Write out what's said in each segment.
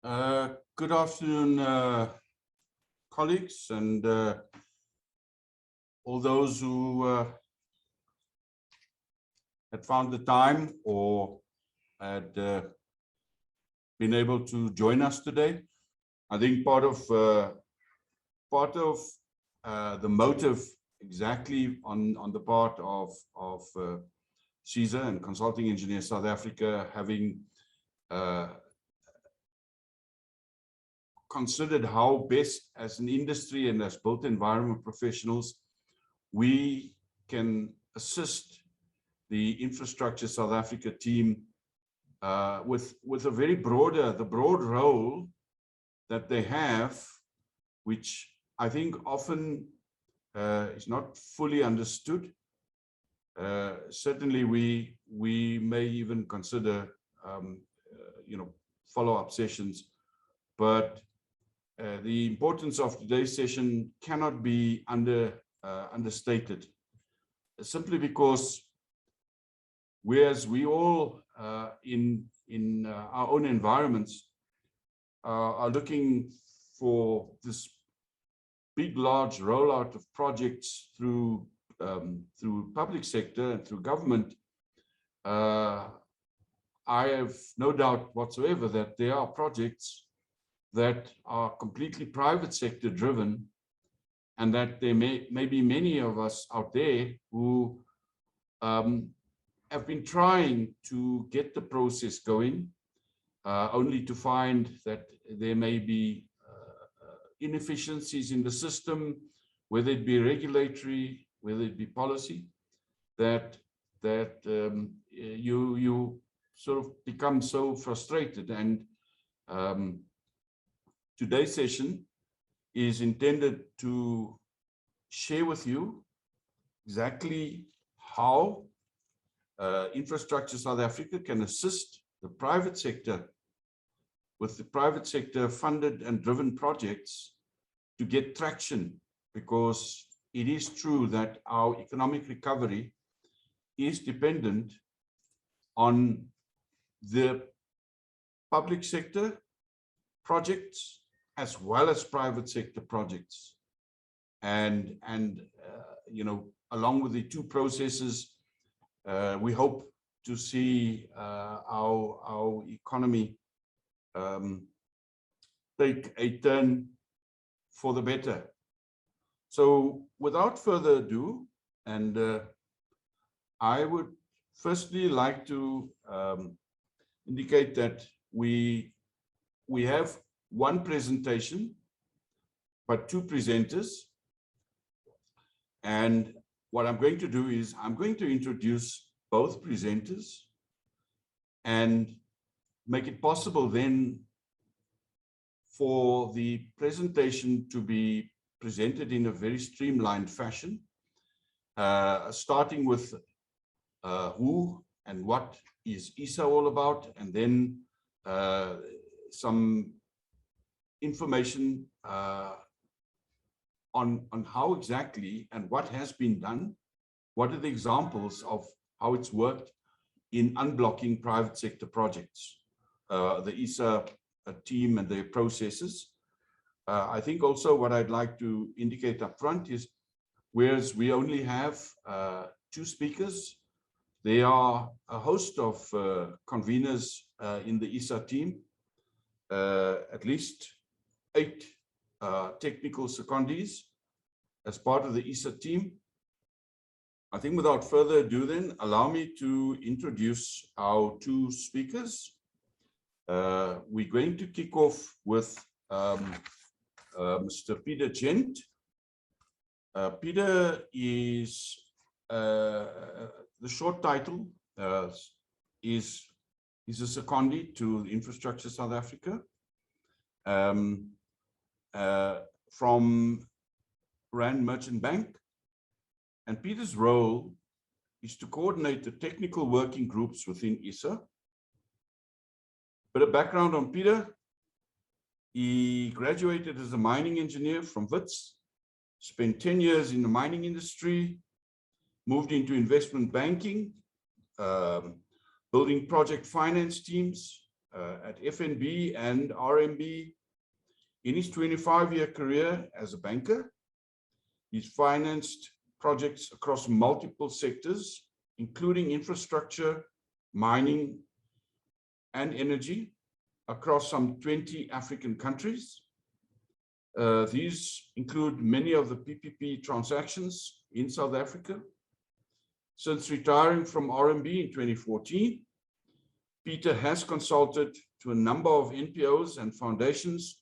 Good afternoon, colleagues, and all those who had found the time or had been able to join us today. I think part of the motive exactly on the part of CESA and Consulting Engineers South Africa having considered how best as an industry and as built environment professionals we can assist the Infrastructure South Africa team with a very the broad role that they have, which I think often is not fully understood. Certainly we may even consider follow-up sessions, but the importance of today's session cannot be understated, simply because whereas we all in our own environments are looking for this big, large rollout of projects through public sector and through government, I have no doubt whatsoever that there are projects that are completely private sector driven, and that there may be many of us out there who have been trying to get the process going, only to find that there may be inefficiencies in the system, whether it be regulatory, whether it be policy, that you sort of become so frustrated. And today's session is intended to share with you exactly how Infrastructure South Africa can assist the private sector with the private sector funded and driven projects to get traction, because it is true that our economic recovery is dependent on the public sector projects as well as private sector projects, and along with the two processes, we hope to see our economy take a turn for the better. So without further ado, and I would firstly like to indicate that we have one presentation, but two presenters. And what I'm going to do is I'm going to introduce both presenters and make it possible then for the presentation to be presented in a very streamlined fashion, starting with who and what is CESA all about, and then some information on how exactly and what has been done, what are the examples of how it's worked in unblocking private sector projects, the CESA team and their processes. I think also what I'd like to indicate up front is, whereas we only have two speakers, there are a host of conveners in the CESA team, at least 8 technical secondees as part of the CESA team. I think without further ado then, allow me to introduce our two speakers. We're going to kick off with Mr. Peter Gent. Peter is, the short title is a secondee to Infrastructure South Africa from Rand Merchant Bank. And Peter's role is to coordinate the technical working groups within CESA. Bit of background on Peter. He graduated as a mining engineer from Wits, spent 10 years in the mining industry, moved into investment banking, building project finance teams, at FNB and RMB. In his 25-year career as a banker, he's financed projects across multiple sectors, including infrastructure, mining, and energy across some 20 African countries. These include many of the PPP transactions in South Africa. Since retiring from RMB in 2014, Peter has consulted to a number of NPOs and foundations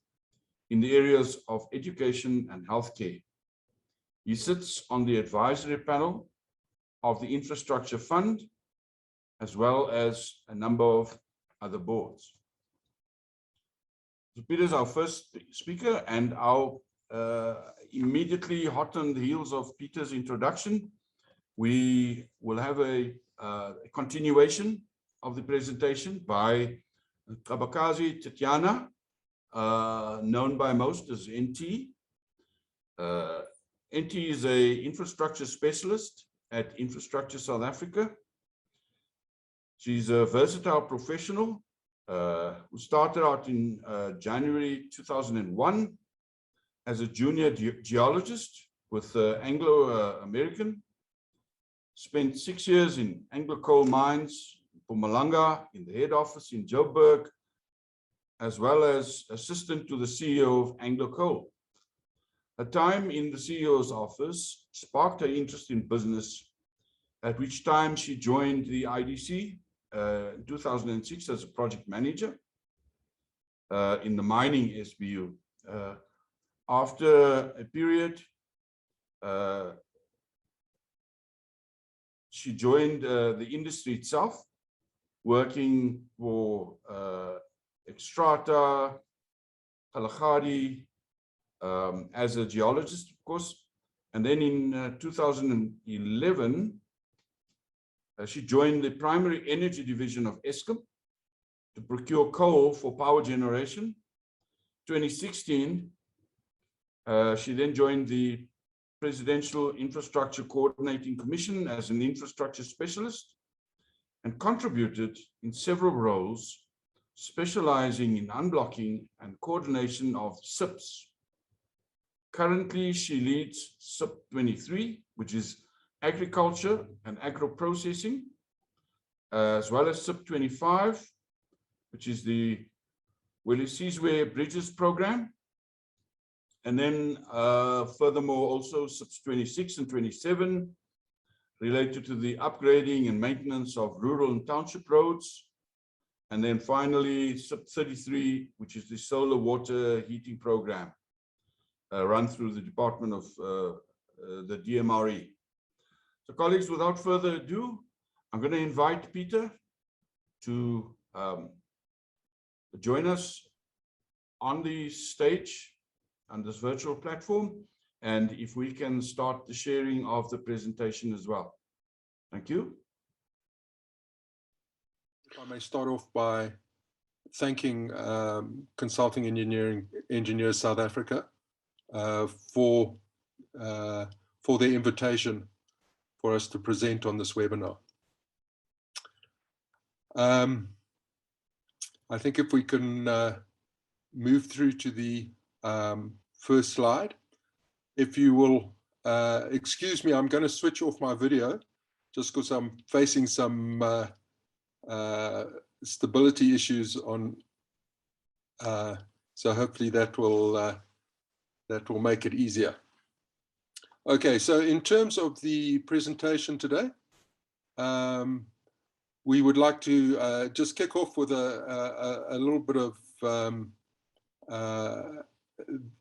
in the areas of education and healthcare. He sits on the advisory panel of the Infrastructure Fund, as well as a number of other boards. So Peter is our first speaker, and I'll immediately, hot on the heels of Peter's introduction, we will have a continuation of the presentation by Kabakazi Tatiana, known by most as NT. NT is an infrastructure specialist at Infrastructure South Africa. She's a versatile professional who started out in January 2001 as a junior geologist with Anglo-American. Spent 6 years in Anglo Coal Mines, Mpumalanga, in the head office in Joburg, as well as assistant to the CEO of Anglo Coal. A time in the CEO's office sparked her interest in business, at which time she joined the IDC in 2006 as a project manager in the mining SBU. After a period, she joined the industry itself, working for Xstrata, Kalahari, as a geologist, of course. And then in 2011, she joined the primary energy division of Eskom to procure coal for power generation. 2016, she then joined the Presidential Infrastructure Coordinating Commission as an infrastructure specialist and contributed in several roles, specializing in unblocking and coordination of SIPs. Currently, she leads SIP 23, which is agriculture and agro-processing, as well as SIP 25, which is the Welisizwe Bridges program. And then furthermore, also SIPs 26 and 27 related to the upgrading and maintenance of rural and township roads. And then finally, SIP 33, which is the solar water heating program run through the Department of the DMRE. So colleagues, without further ado, I'm going to invite Peter to join us on the stage on this virtual platform, and if we can start the sharing of the presentation as well. Thank you. If I may start off by thanking Consulting Engineers South Africa for their invitation for us to present on this webinar. I think if we can move through to the first slide. If you will excuse me, I'm going to switch off my video just because I'm facing some stability issues on, so hopefully that will make it easier. Okay, so in terms of the presentation today, we would like to just kick off with a little bit of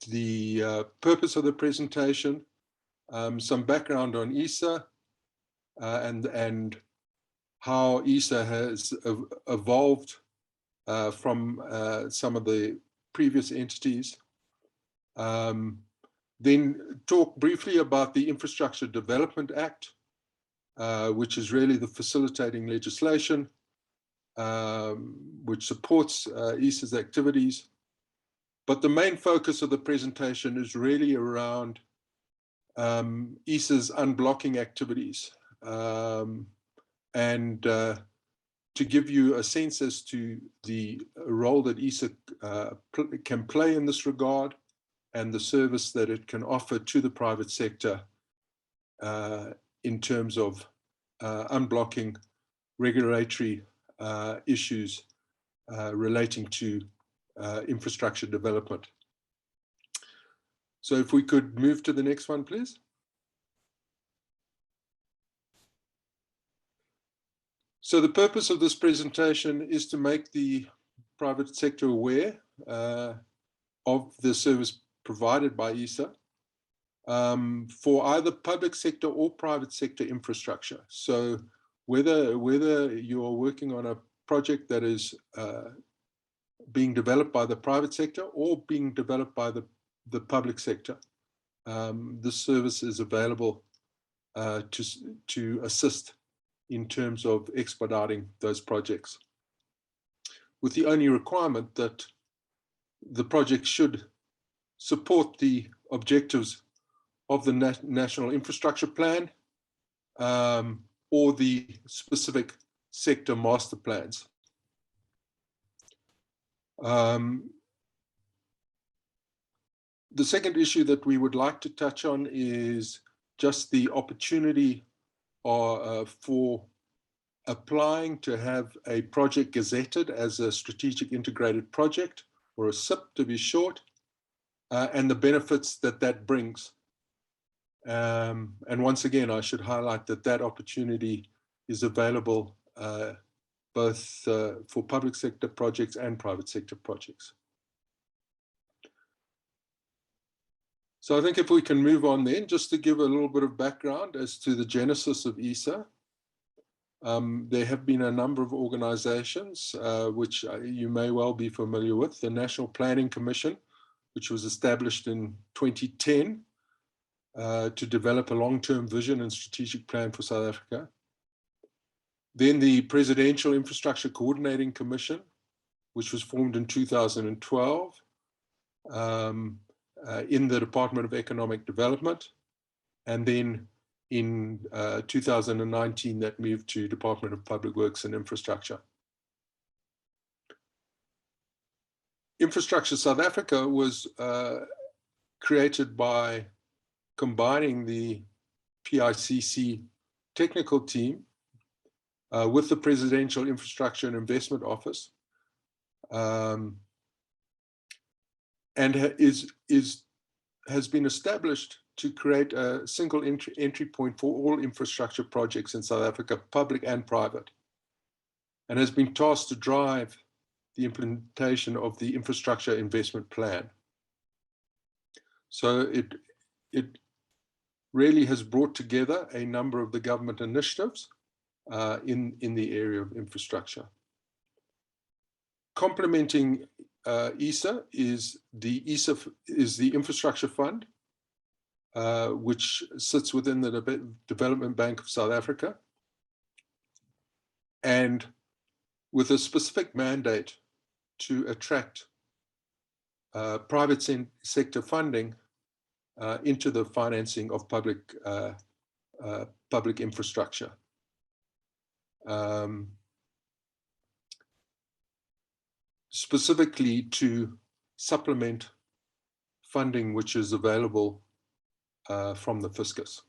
the purpose of the presentation, some background on CESA, and how CESA has evolved from some of the previous entities. Then talk briefly about the Infrastructure Development Act, which is really the facilitating legislation which supports CESA's activities. But the main focus of the presentation is really around CESA's unblocking activities and to give you a sense as to the role that ESA can play in this regard and the service that it can offer to the private sector in terms of unblocking regulatory issues relating to infrastructure development. So if we could move to the next one, please. So the purpose of this presentation is to make the private sector aware of the service provided by ESA for either public sector or private sector infrastructure. So whether you are working on a project that is being developed by the private sector or being developed by the public sector, this service is available to assist in terms of expediting those projects, with the only requirement that the project should support the objectives of the National Infrastructure Plan or the specific sector master plans. The second issue that we would like to touch on is just the opportunity for applying to have a project gazetted as a strategic integrated project, or a SIP to be short, and the benefits that that brings. And once again, I should highlight that that opportunity is available both for public sector projects and private sector projects. So I think if we can move on then, just to give a little bit of background as to the genesis of ESA. There have been a number of organizations which you may well be familiar with. The National Planning Commission, which was established in 2010 to develop a long-term vision and strategic plan for South Africa. Then the Presidential Infrastructure Coordinating Commission, which was formed in 2012 in the Department of Economic Development. And then in 2019, that moved to Department of Public Works and Infrastructure. Infrastructure South Africa was created by combining the PICC technical team with the Presidential Infrastructure and Investment Office, and has been established to create a single entry point for all infrastructure projects in South Africa, public and private, and has been tasked to drive the implementation of the infrastructure investment plan. So it really has brought together a number of the government initiatives in the area of infrastructure. Complementing ESA is the Infrastructure Fund, which sits within the Development Bank of South Africa, and with a specific mandate to attract private sector funding into the financing of public infrastructure. Specifically to supplement funding which is available from the fiscus.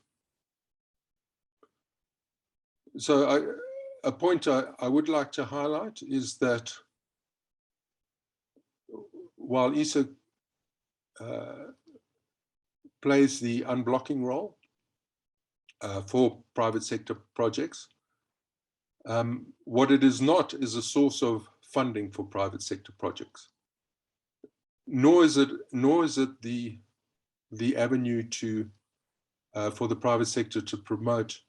So a point I would like to highlight is that while ESA plays the unblocking role for private sector projects, what it is not is a source of funding for private sector projects, nor is it the avenue to for the private sector to promote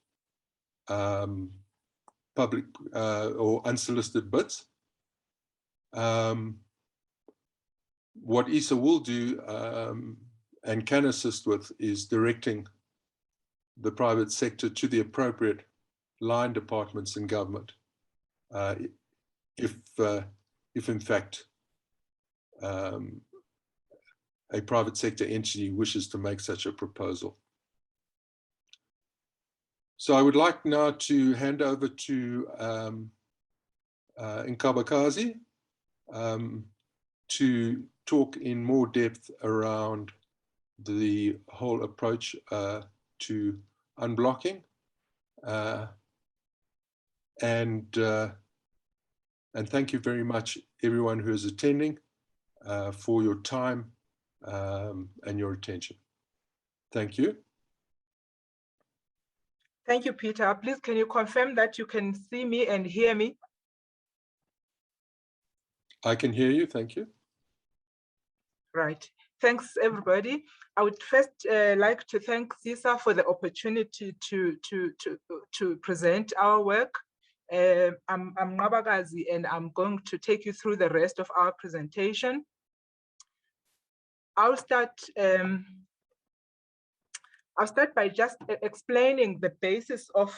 public or unsolicited bids. What ESA will do and can assist with is directing the private sector to the appropriate line departments in government, if in fact a private sector entity wishes to make such a proposal. So I would like now to hand over to in Kabakazi to talk in more depth around the whole approach to unblocking. And thank you very much, everyone who is attending, for your time and your attention. Thank you. Thank you, Peter. Please, can you confirm that you can see me and hear me? I can hear you. Thank you. Right. Thanks, everybody. I would first like to thank CESA for the opportunity to present our work. I'm Ngabakazi, and I'm going to take you through the rest of our presentation. I'll start by just explaining the basis of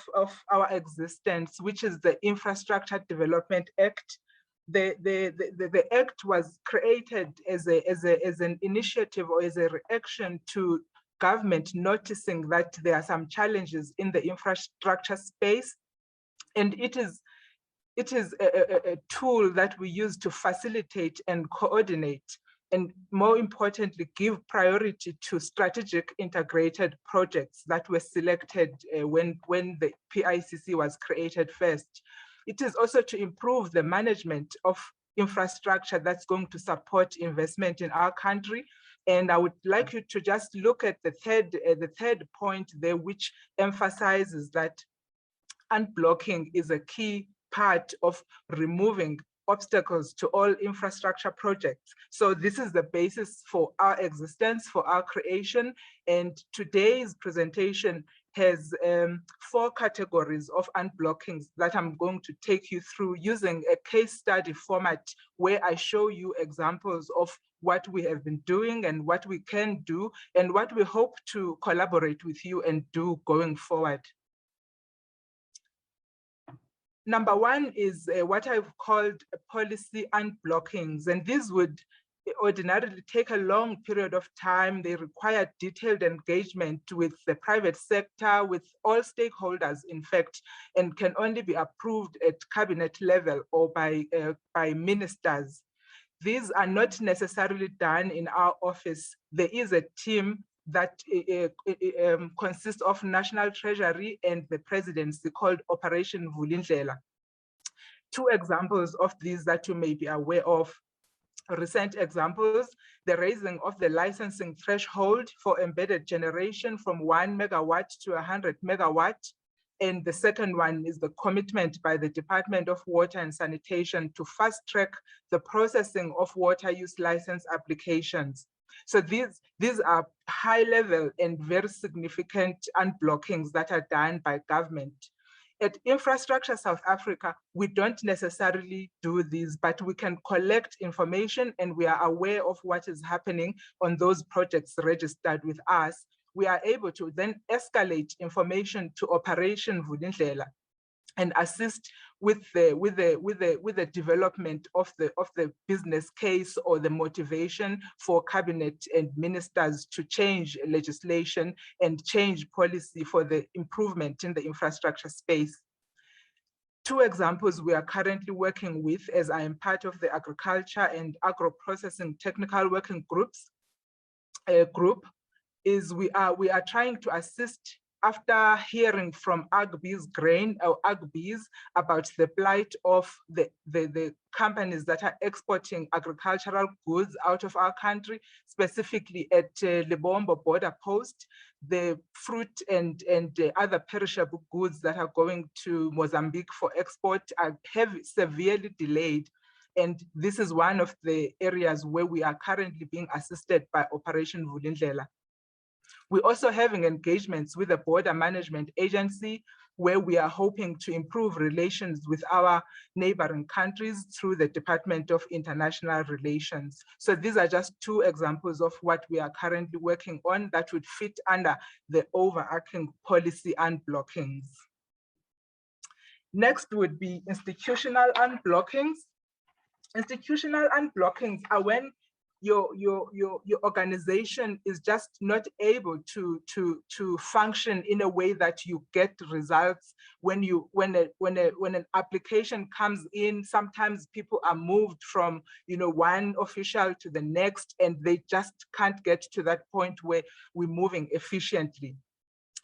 our existence, which is the Infrastructure Development Act. The act was created as an initiative or as a reaction to government noticing that there are some challenges in the infrastructure space, and it is a tool that we use to facilitate and coordinate, and more importantly, give priority to strategic integrated projects that were selected when the PICC was created first. It is also to improve the management of infrastructure that's going to support investment in our country. And I would like you to just look at the third point there, which emphasizes that unblocking is a key part of removing obstacles to all infrastructure projects. So this is the basis for our existence, for our creation. And today's presentation has 4 categories of unblockings that I'm going to take you through using a case study format where I show you examples of what we have been doing and what we can do and what we hope to collaborate with you and do going forward. Number 1 is what I've called policy unblockings, and these would ordinarily take a long period of time. They require detailed engagement with the private sector, with all stakeholders, in fact, and can only be approved at cabinet level or by ministers. These are not necessarily done in our office. There is a team that consists of National Treasury and the Presidency called Operation Vulindlela. 2 examples of these that you may be aware of. Recent examples, the raising of the licensing threshold for embedded generation from 1 megawatt to 100 megawatt. And the second one is the commitment by the Department of Water and Sanitation to fast track the processing of water use license applications. So these are high level and very significant unblockings that are done by government. At Infrastructure South Africa, we don't necessarily do these, but we can collect information and we are aware of what is happening on those projects registered with us. We are able to then escalate information to Operation Vulindlela and assist with the development of the business case or the motivation for cabinet and ministers to change legislation and change policy for the improvement in the infrastructure space. 2 examples we are currently working with, as I am part of the Agriculture and Agro-Processing Technical Working Groups group, is we are trying to assist after hearing from Agbi's Grain or Agbi's about the plight of the companies that are exporting agricultural goods out of our country, specifically at Lebombo border post, the fruit and other perishable goods that are going to Mozambique for export are severely delayed. And this is one of the areas where we are currently being assisted by Operation Vulindlela. We're also having engagements with the Border Management Agency, where we are hoping to improve relations with our neighboring countries through the Department of International Relations. So these are just 2 examples of what we are currently working on that would fit under the overarching policy unblockings. Next would be institutional unblockings. Institutional unblockings are when your organization is just not able to function in a way that you get results when an application comes in. Sometimes people are moved from one official to the next, and they just can't get to that point where we're moving efficiently.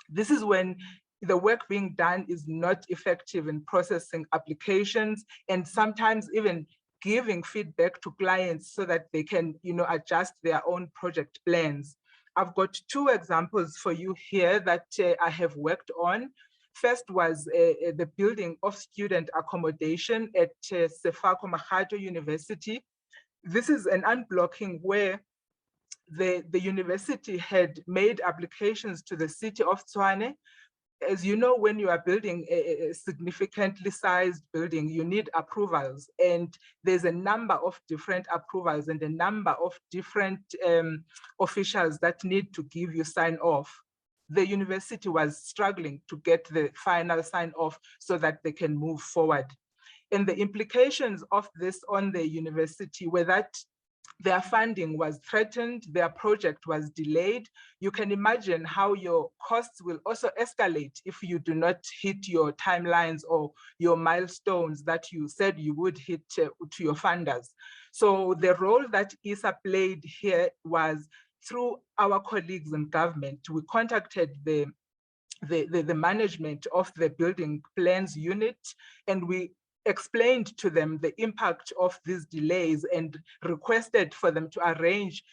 This is when the work being done is not effective in processing applications, and sometimes even giving feedback to clients so that they can adjust their own project plans. I've got two examples for you here that I have worked on. First was the building of student accommodation at Sefako Makgatho University. This is an unblocking where the university had made applications to the city of Tshwane. As you know, when you are building a significantly sized building, you need approvals, and there's a number of different approvals and a number of different officials that need to give you sign off. The university was struggling to get the final sign off so that they can move forward. And the implications of this on the university were that their funding was threatened, their project was delayed. You can imagine how your costs will also escalate if you do not hit your timelines or your milestones that you said you would hit to your funders. So the role that CESA played here was through our colleagues in government. We contacted the management of the building plans unit, and we explained to them the impact of these delays and requested for them to arrange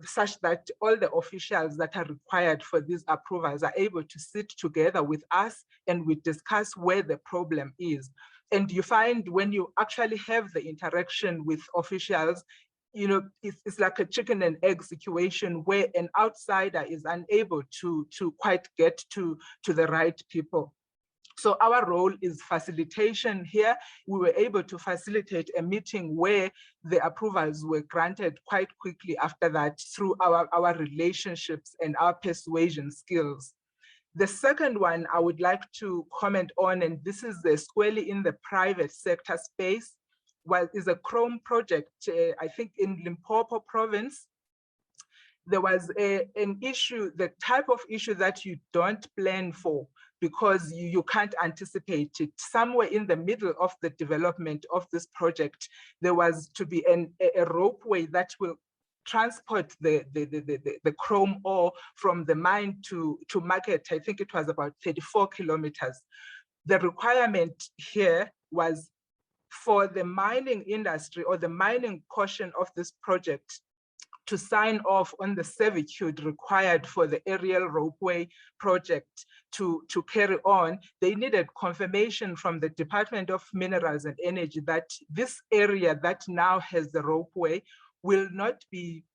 such that all the officials that are required for these approvals are able to sit together with us and we discuss where the problem is. And you find when you actually have the interaction with officials, it's like a chicken and egg situation where an outsider is unable to quite get to the right people. So our role is facilitation here. We were able to facilitate a meeting where the approvals were granted quite quickly after that through our relationships and our persuasion skills. The second one I would like to comment on, and this is squarely in the private sector space, is a Chrome project, I think in Limpopo province. There was an issue, the type of issue that you don't plan for, because you can't anticipate it. Somewhere in the middle of the development of this project, there was to be a ropeway that will transport the chrome ore from the mine to market. I think it was about 34 kilometers. The requirement here was for the mining industry or the mining portion of this project to sign off on the servitude required for the aerial ropeway project to carry on. They needed confirmation from the Department of Minerals and Energy that this area that now has the ropeway will not be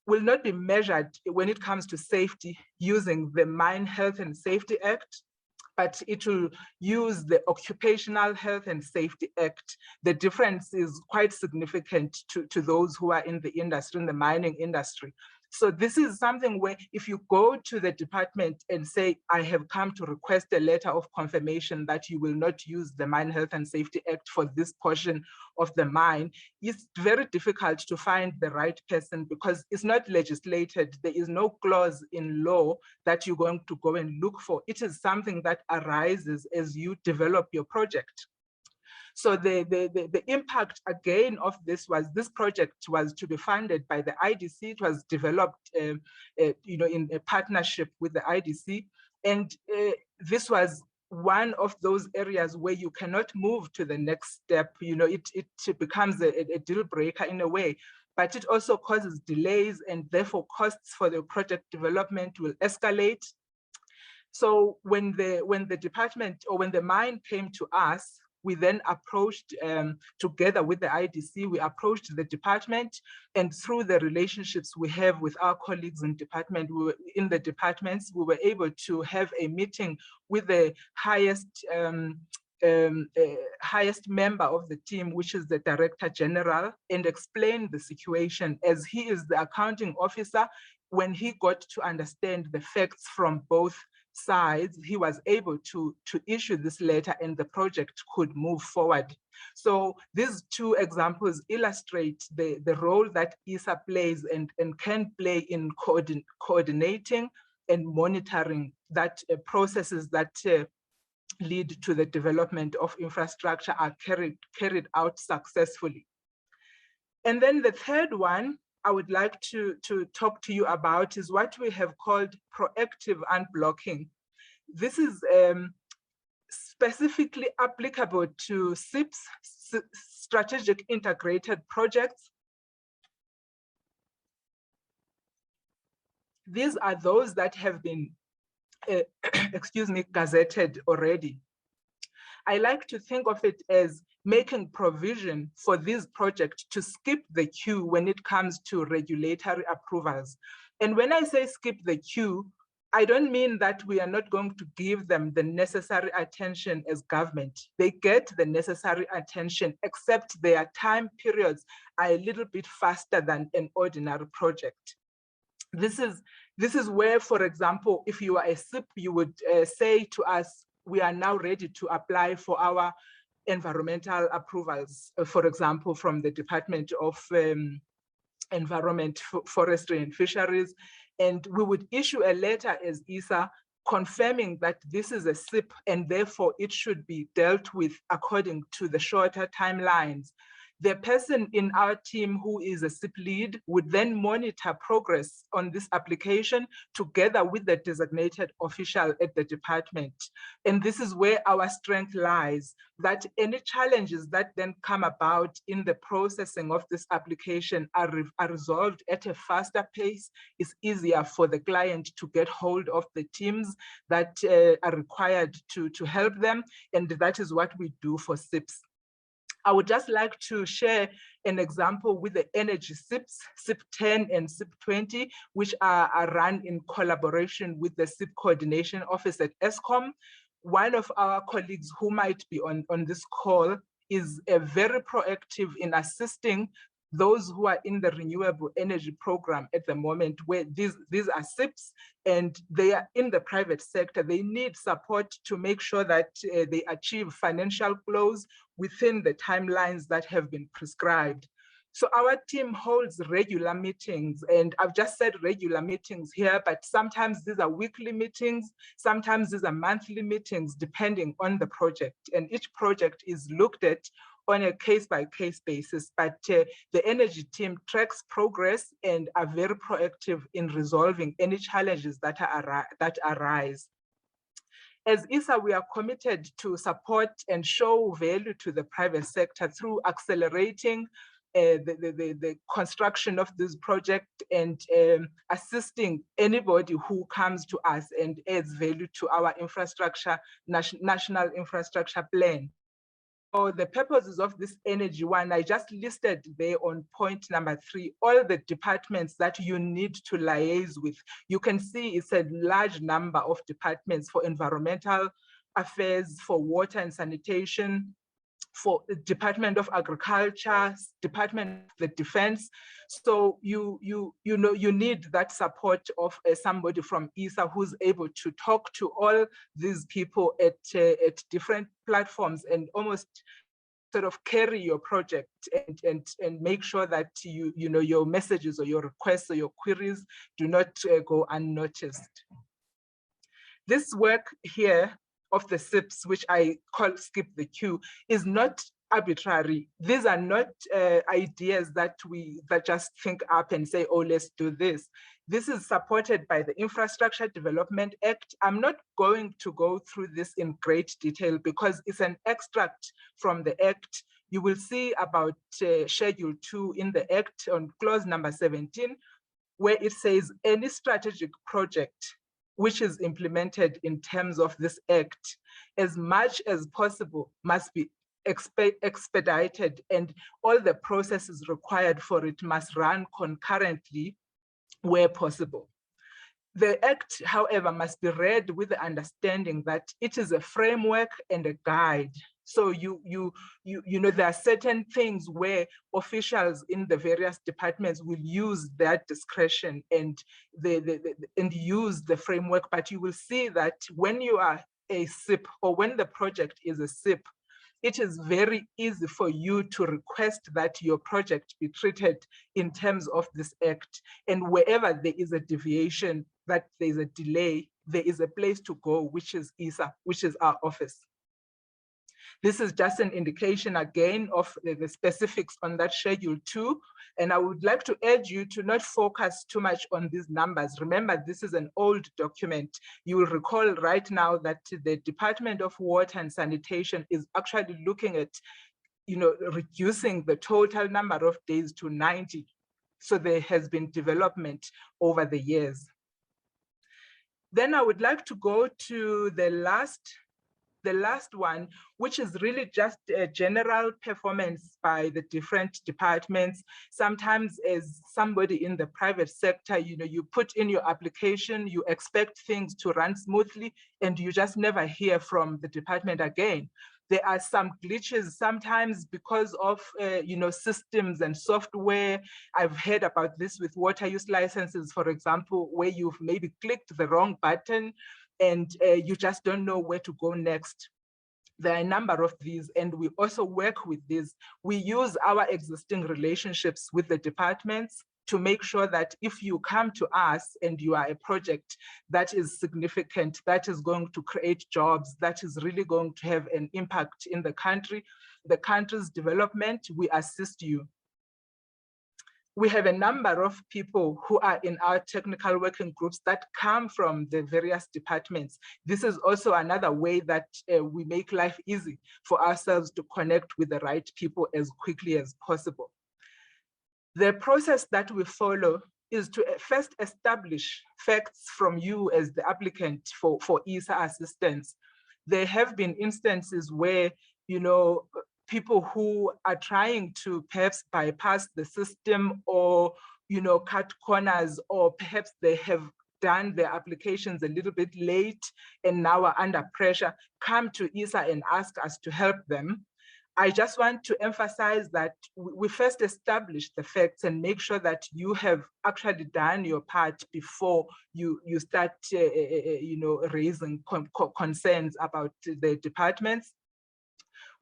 measured when it comes to safety using the Mine Health and Safety Act, but it will use the Occupational Health and Safety Act. The difference is quite significant to those who are in the industry, in the mining industry. So this is something where if you go to the department and say, I have come to request a letter of confirmation that you will not use the Mine Health and Safety Act for this portion of the mine, it's very difficult to find the right person because it's not legislated. There is no clause in law that you're going to go and look for. It is something that arises as you develop your project. So the impact again of this was this project was to be funded by the IDC. It was developed in a partnership with the IDC. And this was one of those areas where you cannot move to the next step. It becomes a deal breaker in a way, but it also causes delays and therefore costs for the project development will escalate. So when the department or when the mine came to us, we then approached, together with the IDC, we approached the department, and through the relationships we have with our colleagues in the departments, we were able to have a meeting with the highest member of the team, which is the Director General, and explain the situation as he is the accounting officer. When he got to understand the facts from both sides, he was able to issue this letter and the project could move forward. So these two examples illustrate the role that CESA plays and can play in coordinating and monitoring that processes that lead to the development of infrastructure are carried out successfully. And then the third one I would like to talk to you about is what we have called proactive unblocking. This is specifically applicable to SIPs, strategic integrated projects. These are those that have been, excuse me, gazetted already. I like to think of it as making provision for these projects to skip the queue when it comes to regulatory approvals. And when I say skip the queue, I don't mean that we are not going to give them the necessary attention as government. They get the necessary attention, except their time periods are a little bit faster than an ordinary project. This is where, for example, if you are a SIP, you would say to us, we are now ready to apply for our environmental approvals, for example, from the Department of Environment, Forestry and Fisheries. And we would issue a letter as CESA confirming that this is a SIP and therefore it should be dealt with according to the shorter timelines. The person in our team who is a SIP lead would then monitor progress on this application together with the designated official at the department. And this is where our strength lies, that any challenges that then come about in the processing of this application are resolved at a faster pace. It's easier for the client to get hold of the teams that are required to help them. And that is what we do for SIPs. I would just like to share an example with the energy SIPs, SIP 10 and SIP 20, which are run in collaboration with the SIP Coordination Office at ESCOM. One of our colleagues who might be on this call is very proactive in assisting those who are in the renewable energy program at the moment, where these are SIPs and they are in the private sector. They need support to make sure that they achieve financial close within the timelines that have been prescribed. So our team holds regular meetings, and I've just said regular meetings here, but sometimes these are weekly meetings, sometimes these are monthly meetings, depending on the project. And each project is looked at on a case-by-case basis, but the energy team tracks progress and are very proactive in resolving any challenges that arise. As CESA, we are committed to support and show value to the private sector through accelerating the construction of this project and assisting anybody who comes to us and adds value to our infrastructure, national infrastructure plan. For the purposes of this energy one, I just listed there on point number 3, all the departments that you need to liaise with. You can see it's a large number of departments for environmental affairs, for water and sanitation, for the Department of Agriculture, Department of the Defense. So you need that support of somebody from CESA who's able to talk to all these people at different platforms and almost sort of carry your project and make sure that your messages or your requests or your queries do not go unnoticed. This work here of the SIPs, which I call skip the queue, is not arbitrary. These are not ideas that just think up and say, oh, let's do this. This is supported by the Infrastructure Development Act. I'm not going to go through this in great detail because it's an extract from the Act. You will see about Schedule 2 in the Act on clause number 17, where it says any strategic project which is implemented in terms of this Act, as much as possible, must be expedited, and all the processes required for it must run concurrently where possible. The Act, however, must be read with the understanding that it is a framework and a guide. So you know, there are certain things where officials in the various departments will use their discretion and and use the framework. But you will see that when you are a SIP, or when the project is a SIP, it is very easy for you to request that your project be treated in terms of this act. And wherever there is a deviation, that there's a delay, there is a place to go, which is CESA, which is our office. This is just an indication again of the specifics on that Schedule 2. And I would like to urge you to not focus too much on these numbers. Remember, this is an old document. You will recall right now that the Department of Water and Sanitation is actually looking at, you know, reducing the total number of days to 90. So there has been development over the years. Then I would like to go to the last one, which is really just a general performance by the different departments. Sometimes as somebody in the private sector, you know, you put in your application, you expect things to run smoothly, and you just never hear from the department again. There are some glitches sometimes because of you know, systems and software. I've heard about this with water use licenses, for example, where you've maybe clicked the wrong button and you just don't know where to go next. There are a number of these, and we also work with these. We use our existing relationships with the departments to make sure that if you come to us and you are a project that is significant, that is going to create jobs, that is really going to have an impact in the country's development, we assist you. We have a number of people who are in our technical working groups that come from the various departments. This is also another way that we make life easy for ourselves to connect with the right people as quickly as possible. The process that we follow is to first establish facts from you as the applicant for CESA assistance. There have been instances where, you know, people who are trying to perhaps bypass the system, or, you know, cut corners, or perhaps they have done their applications a little bit late and now are under pressure, come to CESA and ask us to help them. I just want to emphasize that we first establish the facts and make sure that you have actually done your part before you start you know, raising concerns about the departments.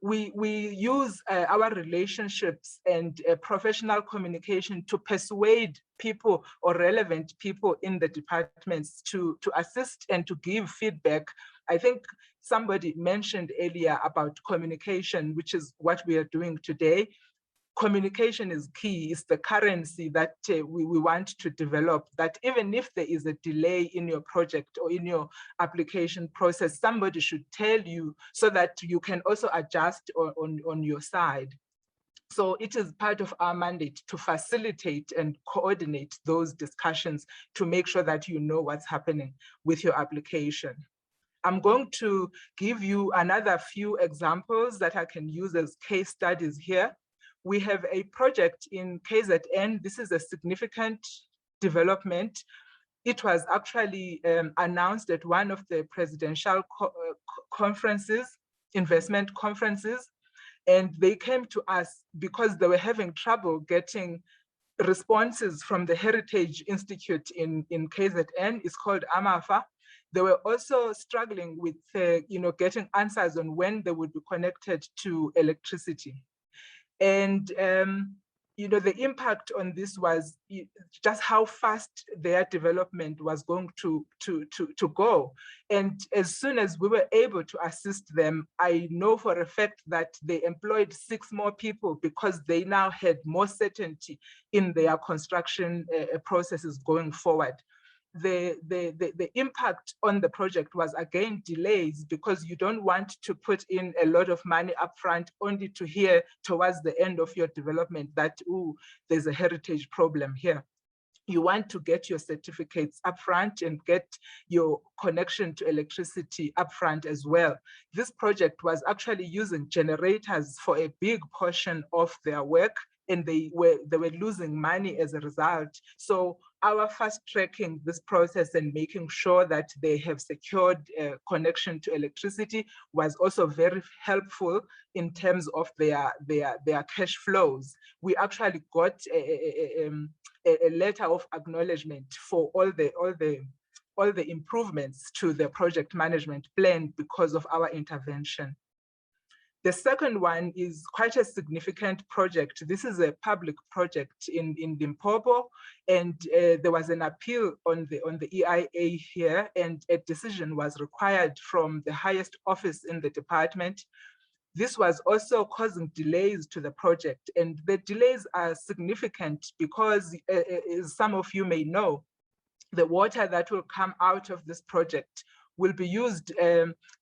We use our relationships and professional communication to persuade people or relevant people in the departments to assist and to give feedback. I think somebody mentioned earlier about communication, which is what we are doing today. Communication is key. It's the currency that we want to develop, that even if there is a delay in your project or in your application process, somebody should tell you so that you can also adjust on your side. So it is part of our mandate to facilitate and coordinate those discussions to make sure that you know what's happening with your application. I'm going to give you another few examples that I can use as case studies here. We have a project in KZN. This is a significant development. It was actually announced at one of the presidential conferences, investment conferences, and they came to us because they were having trouble getting responses from the Heritage Institute in KZN. It's called AMAFA. They were also struggling with you know, getting answers on when they would be connected to electricity. And you know, the impact on this was just how fast their development was going to go. And as soon as we were able to assist them, I know for a fact that they employed 6 more people because they now had more certainty in their construction processes going forward. The impact on the project was again delays, because you don't want to put in a lot of money upfront only to hear towards the end of your development that, ooh, there's a heritage problem here. You want to get your certificates upfront and get your connection to electricity upfront as well. This project was actually using generators for a big portion of their work, and they were losing money as a result. So our fast tracking this process and making sure that they have secured connection to electricity was also very helpful in terms of their cash flows. We actually got a letter of acknowledgement for all the improvements to the project management plan because of our intervention. The second one is quite a significant project. This is a public project in Limpopo, and there was an appeal on the EIA here, and a decision was required from the highest office in the department. This was also causing delays to the project, and the delays are significant because, as some of you may know, the water that will come out of this project will be used,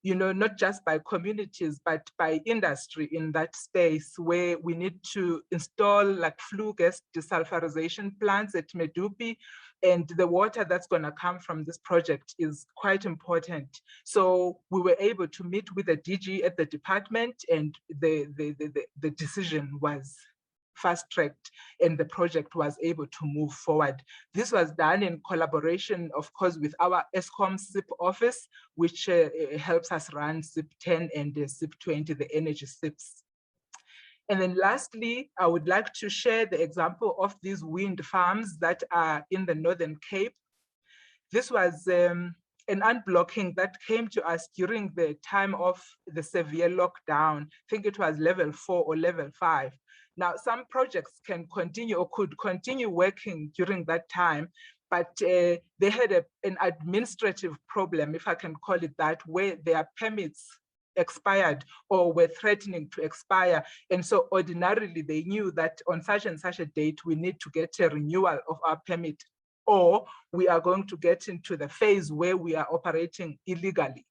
not just by communities, but by industry in that space, where we need to install like flue gas desulfurization plants at Medupi, and the water that's going to come from this project is quite important. So we were able to meet with the DG at the department, and the decision was fast-tracked, and the project was able to move forward. This was done in collaboration, of course, with our ESCOM SIP office, which helps us run SIP 10 and SIP 20, the energy SIPs. And then lastly, I would like to share the example of these wind farms that are in the Northern Cape. This was an unblocking that came to us during the time of the severe lockdown. I think it was level 4 or level 5. Now, some projects can continue or could continue working during that time, but they had an administrative problem, if I can call it that, where their permits expired or were threatening to expire. And so ordinarily they knew that on such and such a date, we need to get a renewal of our permit, or we are going to get into the phase where we are operating illegally.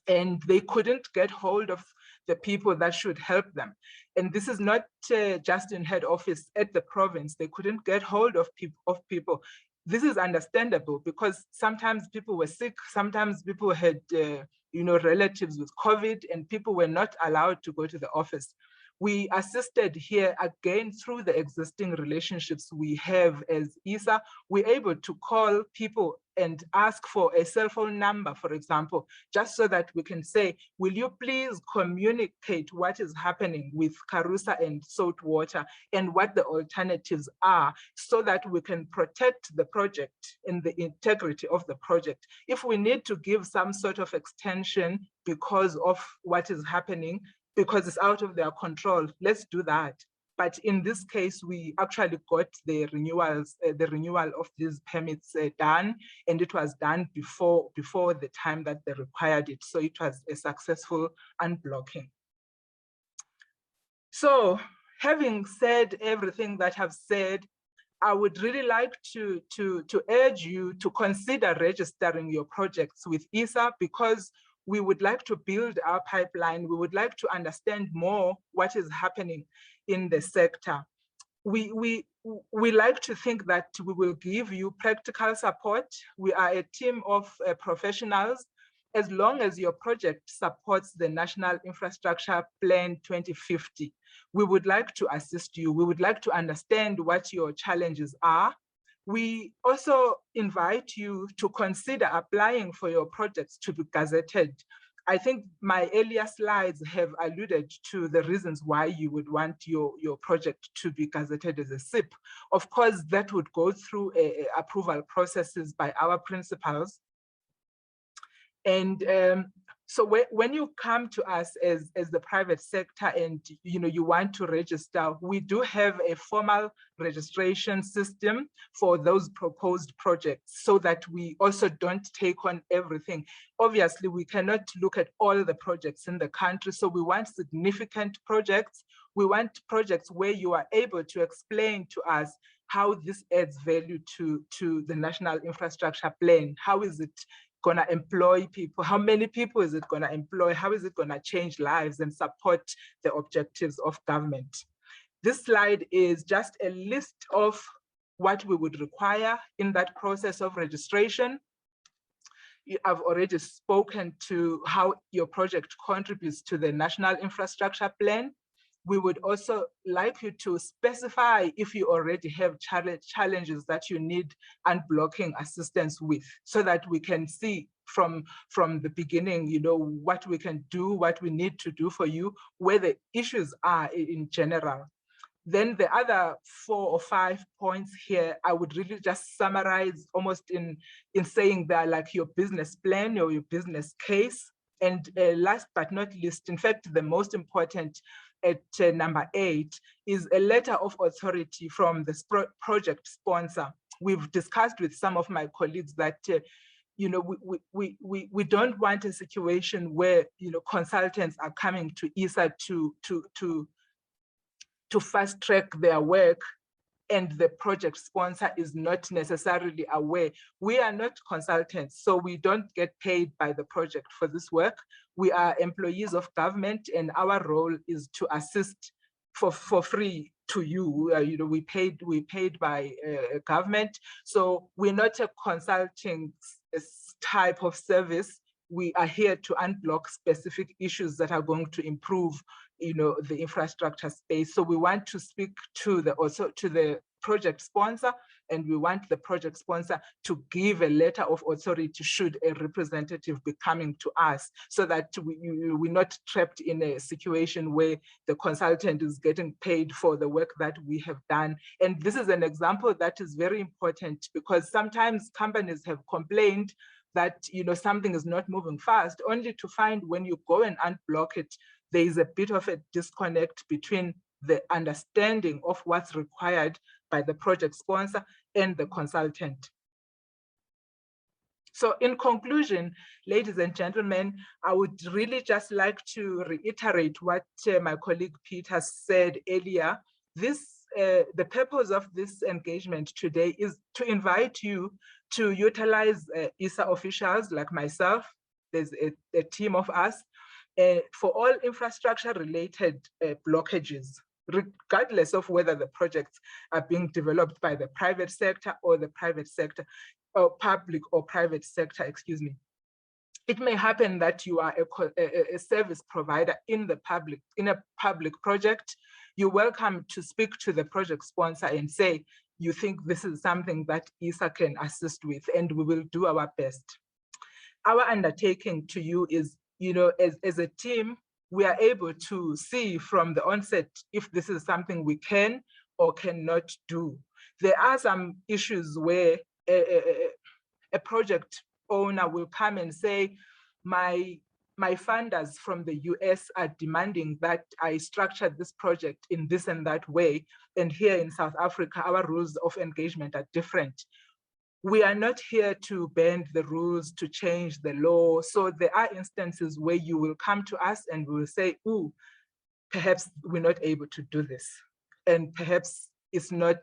And they couldn't get hold of the people that should help them. And this is not just in head office at the province. They couldn't get hold of people. This is understandable because sometimes people were sick, sometimes people had relatives with COVID, and people were not allowed to go to the office. We assisted here again through the existing relationships we have as CESA. We're able to call people and ask for a cell phone number, for example, just so that we can say, will you please communicate what is happening with Karusa and salt water and what the alternatives are, so that we can protect the project and the integrity of the project. If we need to give some sort of extension because of what is happening, because it's out of their control, let's do that. But in this case, we actually got the renewals, the renewal of these permits done, and it was done before the time that they required it. So it was a successful unblocking. So having said everything that I've said, I would really like to urge you to consider registering your projects with CESA, because we would like to build our pipeline. We would like to understand more what is happening in the sector. We like to think that we will give you practical support. We are a team of professionals. As long as your project supports the National Infrastructure Plan 2050, we would like to assist you. We would like to understand what your challenges are. We also invite you to consider applying for your projects to be gazetted. I think my earlier slides have alluded to the reasons why you would want your project to be gazetted as a SIP. Of course, that would go through approval processes by our principals. And so when you come to us as the private sector and you want to register, we do have a formal registration system for those proposed projects, so that we also don't take on everything. Obviously, we cannot look at all the projects in the country, so we want significant projects. We want projects where you are able to explain to us how this adds value to the National Infrastructure Plan. How is it going to employ people? How many people is it going to employ? How is it going to change lives and support the objectives of government? This slide is just a list of what we would require in that process of registration. I've already spoken to how your project contributes to the National Infrastructure Plan. We would also like you to specify if you already have challenges that you need unblocking assistance with, so that we can see from the beginning, you know, what we can do, what we need to do for you, where the issues are in general. Then the other 4 or 5 points here, I would really just summarize almost in saying that, like, your business plan or your business case. And last but not least, in fact, the most important at number 8 is a letter of authority from the project sponsor. We've discussed with some of my colleagues that you know, we don't want a situation where, you know, consultants are coming to CESA to fast track their work, and the project sponsor is not necessarily aware. We are not consultants, so we don't get paid by the project for this work. We are employees of government, and our role is to assist for free to you. You know, we paid by government, so we're not a consulting type of service. We are here to unblock specific issues that are going to improve, you know, the infrastructure space. So we want to speak to the project sponsor, and we want the project sponsor to give a letter of authority should a representative be coming to us, so that we're not trapped in a situation where the consultant is getting paid for the work that we have done. And this is an example that is very important, because sometimes companies have complained that, you know, something is not moving fast, only to find when you go and unblock it, there is a bit of a disconnect between the understanding of what's required by the project sponsor and the consultant. So in conclusion, ladies and gentlemen, I would really just like to reiterate what my colleague Peter said earlier. The purpose of this engagement today is to invite you to utilize CESA officials like myself. There's a team of us for all infrastructure-related blockages, regardless of whether the projects are being developed by the private sector or the private sector, or public or private sector, excuse me. It may happen that you are a service provider in a public project. You're welcome to speak to the project sponsor and say, you think this is something that CESA can assist with, and we will do our best. Our undertaking to you is, you know, as a team, we are able to see from the onset if this is something we can or cannot do. There are some issues where a project owner will come and say, my funders from the US are demanding that I structure this project in this and that way. And here in South Africa, our rules of engagement are different. We are not here to bend the rules, to change the law. So there are instances where you will come to us and we will say, ooh, perhaps we're not able to do this. And perhaps it's not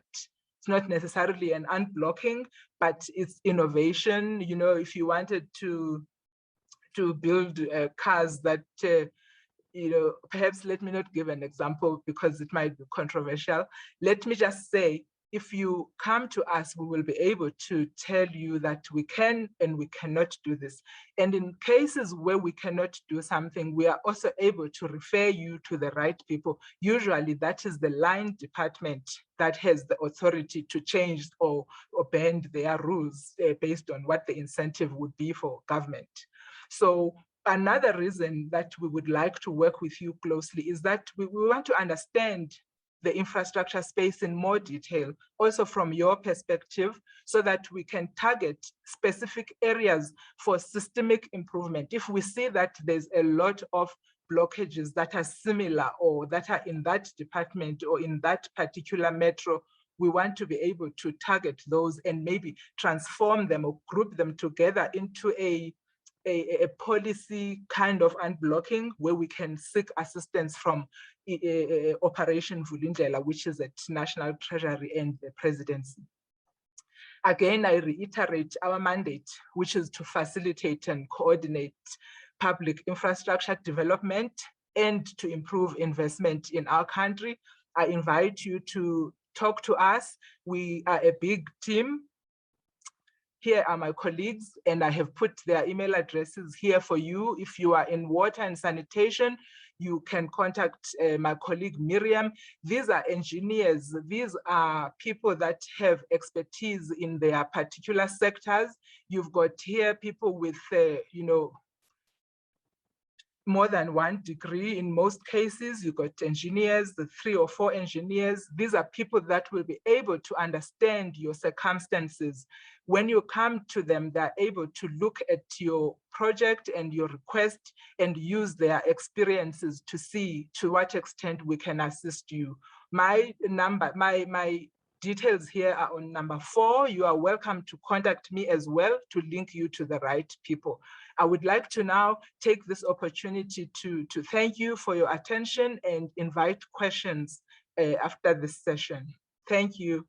necessarily an unblocking, but it's innovation. You know, if you wanted to build cars that, you know, perhaps let me not give an example because it might be controversial. Let me just say, if you come to us, we will be able to tell you that we can and we cannot do this. And in cases where we cannot do something, we are also able to refer you to the right people. Usually that is the line department that has the authority to change or bend their rules based on what the incentive would be for government. So another reason that we would like to work with you closely is that we want to understand the infrastructure space in more detail, also from your perspective, so that we can target specific areas for systemic improvement. If we see that there's a lot of blockages that are similar or that are in that department or in that particular metro, we want to be able to target those and maybe transform them or group them together into a policy kind of unblocking where we can seek assistance from Operation Vulindlela, which is at National Treasury and the Presidency. Again, I reiterate our mandate, which is to facilitate and coordinate public infrastructure development and to improve investment in our country. I invite you to talk to us. We are a big team. Here are my colleagues, and I have put their email addresses here for you. If you are in water and sanitation, you can contact my colleague Miriam. These are engineers. These are people that have expertise in their particular sectors. You've got here people with, more than one degree in most cases. You've got engineers, the 3 or 4 engineers. These are people that will be able to understand your circumstances. When you come to them, they're able to look at your project and your request and use their experiences to see to what extent we can assist you. My details here are on number 4. You are welcome to contact me as well to link you to the right people. I would like to now take this opportunity to thank you for your attention and invite questions after this session. Thank you.